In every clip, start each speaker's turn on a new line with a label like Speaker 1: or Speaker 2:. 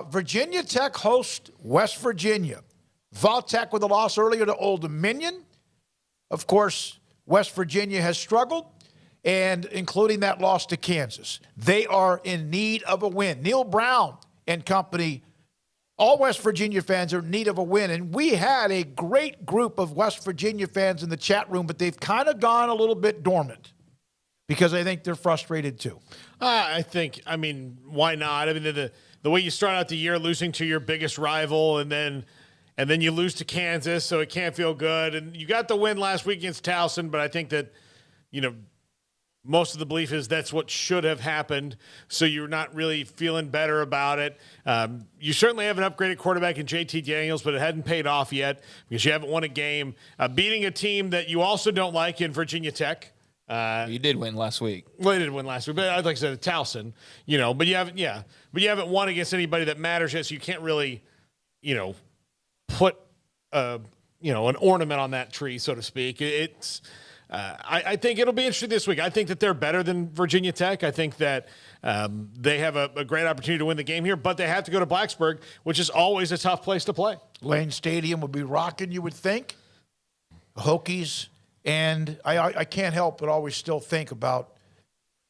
Speaker 1: Virginia Tech hosts West Virginia. Vautech with a loss earlier to Old Dominion. Of course, West Virginia has struggled, and including that loss to Kansas. They are in need of a win. Neal Brown and company, all West Virginia fans are in need of a win. And we had a great group of West Virginia fans in the chat room, but they've kind of gone a little bit dormant because I think they're frustrated too.
Speaker 2: I mean, why not? I mean, the way you start out the year losing to your biggest rival and then you lose to Kansas, so it can't feel good. And you got the win last week against Towson, but I think that, most of the belief is that's what should have happened, so you're not really feeling better about it. You certainly have an upgraded quarterback in JT Daniels, but it hadn't paid off yet because you haven't won a game. Beating a team that you also don't like in Virginia Tech.
Speaker 3: You did win last week.
Speaker 2: Well, you did win last week, but like I said, at Towson, but you haven't won against anybody that matters yet, so you can't really, put an ornament on that tree, so to speak. I think it'll be interesting this week. I think that they're better than Virginia Tech. I think that they have a great opportunity to win the game here, but they have to go to Blacksburg, which is always a tough place to play.
Speaker 1: Lane Stadium will be rocking, you would think. Hokies. And I can't help but always still think about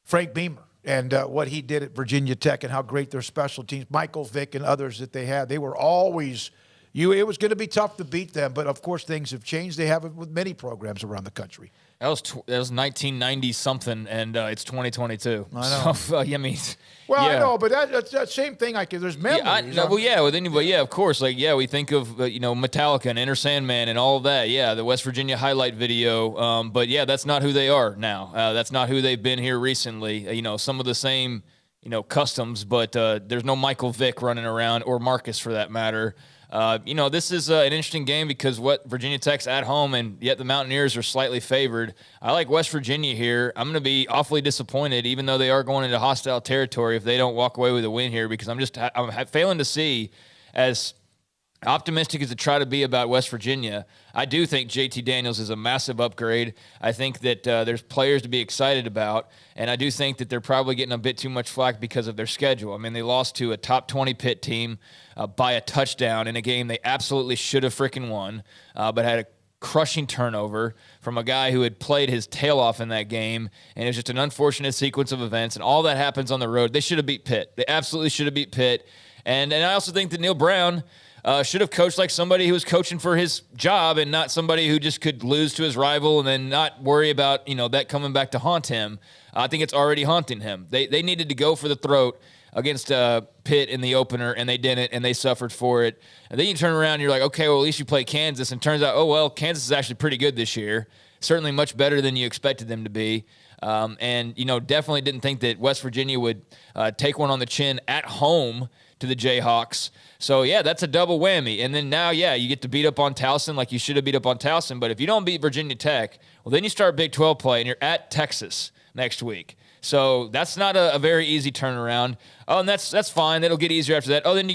Speaker 1: Frank Beamer and what he did at Virginia Tech and how great their special teams, Michael Vick and others that they had. They were always it was going to be tough to beat them, but of course things have changed. They have it with many programs around the country.
Speaker 3: That was 1990 something, and it's 2022.
Speaker 1: I know.
Speaker 3: So, I mean,
Speaker 1: I know, but that's that same thing. There's memories.
Speaker 3: Of course. We think of Metallica and Enter Sandman and all of that. Yeah, the West Virginia highlight video. But that's not who they are now. That's not who they've been here recently. Some of the same customs, but there's no Michael Vick running around, or Marcus for that matter. This is an interesting game because Virginia Tech's at home, and yet the Mountaineers are slightly favored. I like West Virginia here. I'm going to be awfully disappointed, even though they are going into hostile territory, if they don't walk away with a win here, because I'm failing to see, as optimistic as to try to be about West Virginia. I do think JT Daniels is a massive upgrade. I think that there's players to be excited about, and I do think that they're probably getting a bit too much flack because of their schedule. I mean, they lost to a top 20 Pitt team by a touchdown in a game they absolutely should have freaking won, but had a crushing turnover from a guy who had played his tail off in that game, and it was just an unfortunate sequence of events, and all that happens on the road. They should have beat Pitt. They absolutely should have beat Pitt, and I also think that Neal Brown should have coached like somebody who was coaching for his job and not somebody who just could lose to his rival and then not worry about, that coming back to haunt him. I think it's already haunting him. They needed to go for the throat against Pitt in the opener, and they didn't, and they suffered for it. And then you turn around and you're like, okay, well, at least you play Kansas, and turns out, Kansas is actually pretty good this year. Certainly much better than you expected them to be. And definitely didn't think that West Virginia would take one on the chin at home to the Jayhawks. So, that's a double whammy. And then now, you get to beat up on Towson like you should have beat up on Towson. But if you don't beat Virginia Tech, well, then you start Big 12 play, and you're at Texas next week. So that's not a very easy turnaround. Oh, and that's fine. That'll get easier after that. Oh, then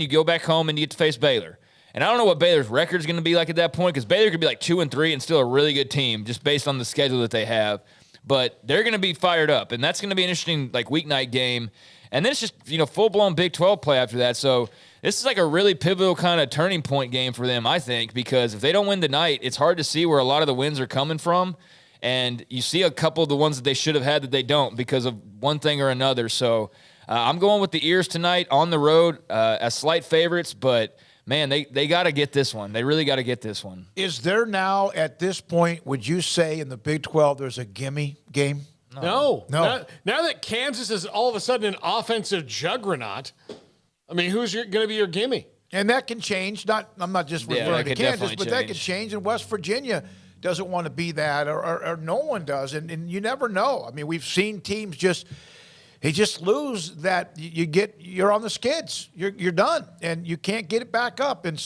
Speaker 3: you go back home and you get to face Baylor. And I don't know what Baylor's record is going to be like at that point, because Baylor could be like 2-3 and still a really good team just based on the schedule that they have. But they're going to be fired up, and that's going to be an interesting weeknight game. And then it's just full-blown Big 12 play after that. So this is like a really pivotal kind of turning point game for them, I think, because if they don't win tonight, it's hard to see where a lot of the wins are coming from. And you see a couple of the ones that they should have had that they don't because of one thing or another. So I'm going with the Ears tonight on the road as slight favorites, but man, they got to get this one. They really got to get this one.
Speaker 1: Is there now, at this point, would you say in the Big 12 there's a gimme game?
Speaker 2: No. Now that Kansas is all of a sudden an offensive juggernaut, I mean, who's going to be your gimme?
Speaker 1: And that can change. I'm not just referring to Kansas, but that can change. And West Virginia doesn't want to be that, or no one does. And you never know. I mean, we've seen teams just lose that. You're on the skids. You're done, and you can't get it back up. And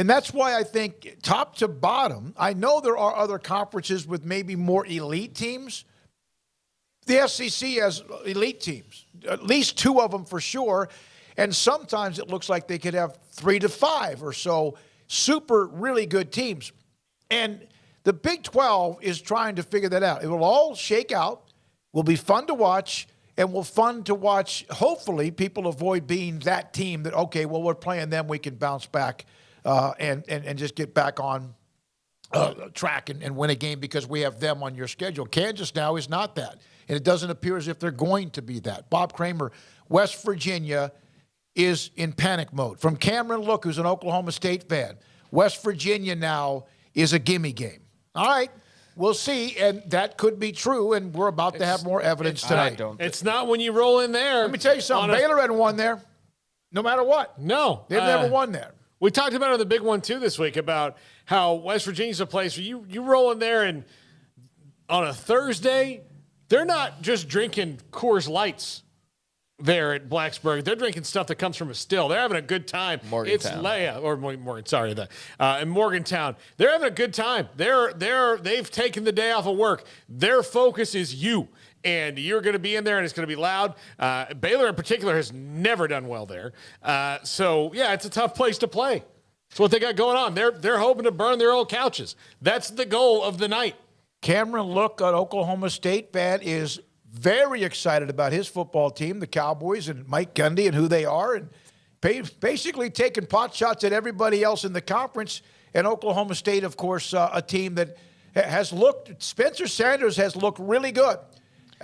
Speaker 1: that's why I think top to bottom, I know there are other conferences with maybe more elite teams. The SEC has elite teams, at least 2 of them for sure. And sometimes it looks like they could have 3 to 5 or so super really good teams. And the Big 12 is trying to figure that out. It will all shake out, will be fun to watch, and will fun to watch. Hopefully, people avoid being that team that, okay, well, we're playing them, we can bounce back and just get back on track and win a game because we have them on your schedule. Kansas now is not that, and it doesn't appear as if they're going to be that. Bob Kramer, West Virginia is in panic mode. From Cameron Look, who's an Oklahoma State fan, West Virginia now is a gimme game. All right, we'll see, and that could be true, and we're about to have more evidence tonight.
Speaker 2: It's not when you roll in there.
Speaker 1: Let me tell you something. Baylor hadn't won there, no matter what.
Speaker 2: No.
Speaker 1: They've never won there.
Speaker 2: We talked about it on the big one, too, this week, about how West Virginia's a place where you roll in there, and on a Thursday, they're not just drinking Coors Lights there at Blacksburg. They're drinking stuff that comes from a still. They're having a good time.
Speaker 3: Morgantown.
Speaker 2: In Morgantown. They're having a good time. They've taken the day off of work. Their focus is you. And you're going to be in there, and it's going to be loud. Baylor, in particular, has never done well there. So, yeah, it's a tough place to play. That's what they got going on. They're hoping to burn their old couches. That's the goal of the night.
Speaker 1: Cameron Look, an Oklahoma State fan, is very excited about his football team, the Cowboys, and Mike Gundy and who they are, and basically taking pot shots at everybody else in the conference. And Oklahoma State, of course, a team that has looked – Spencer Sanders has looked really good.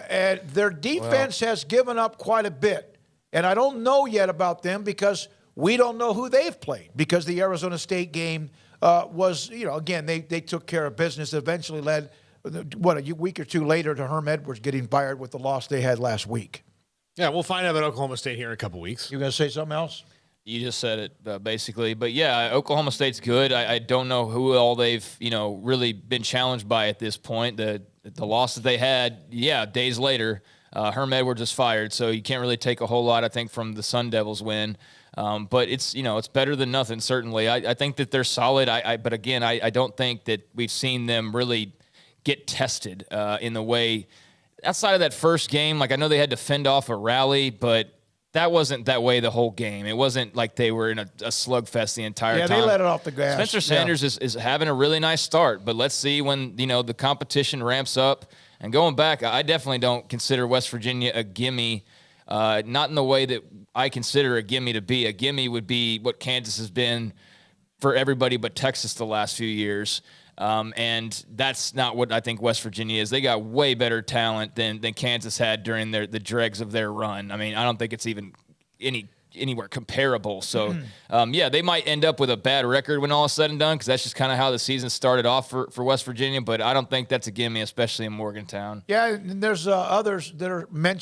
Speaker 1: And their defense has given up quite a bit. And I don't know yet about them because we don't know who they've played, because the Arizona State game was, again, they took care of business, eventually led, a week or two later to Herm Edwards getting fired with the loss they had last week.
Speaker 2: Yeah, we'll find out about Oklahoma State here in a couple weeks.
Speaker 1: You going to say something else?
Speaker 3: You just said it, basically. But, yeah, Oklahoma State's good. I don't know who all they've, really been challenged by at this point. The loss that they had, days later, Herm Edwards is fired, so you can't really take a whole lot, I think, from the Sun Devils win. But it's, it's better than nothing, certainly. I think that they're solid. But, again, I don't think that we've seen them really get tested in the way – outside of that first game. Like, I know they had to fend off a rally, but – that wasn't that way the whole game. It wasn't like they were in a slugfest the entire time.
Speaker 1: Yeah, they let it off the gas.
Speaker 3: Spencer Sanders is having a really nice start, but let's see when, the competition ramps up. And going back, I definitely don't consider West Virginia a gimme, not in the way that I consider a gimme to be. A gimme would be what Kansas has been for everybody but Texas the last few years. And that's not what I think West Virginia is. They got way better talent than Kansas had during the dregs of their run. I mean, I don't think it's even anywhere comparable. So, they might end up with a bad record when all is said and done, because that's just kind of how the season started off for West Virginia. But I don't think that's a gimme, especially in Morgantown.
Speaker 1: Yeah, and there's others that are mentioned.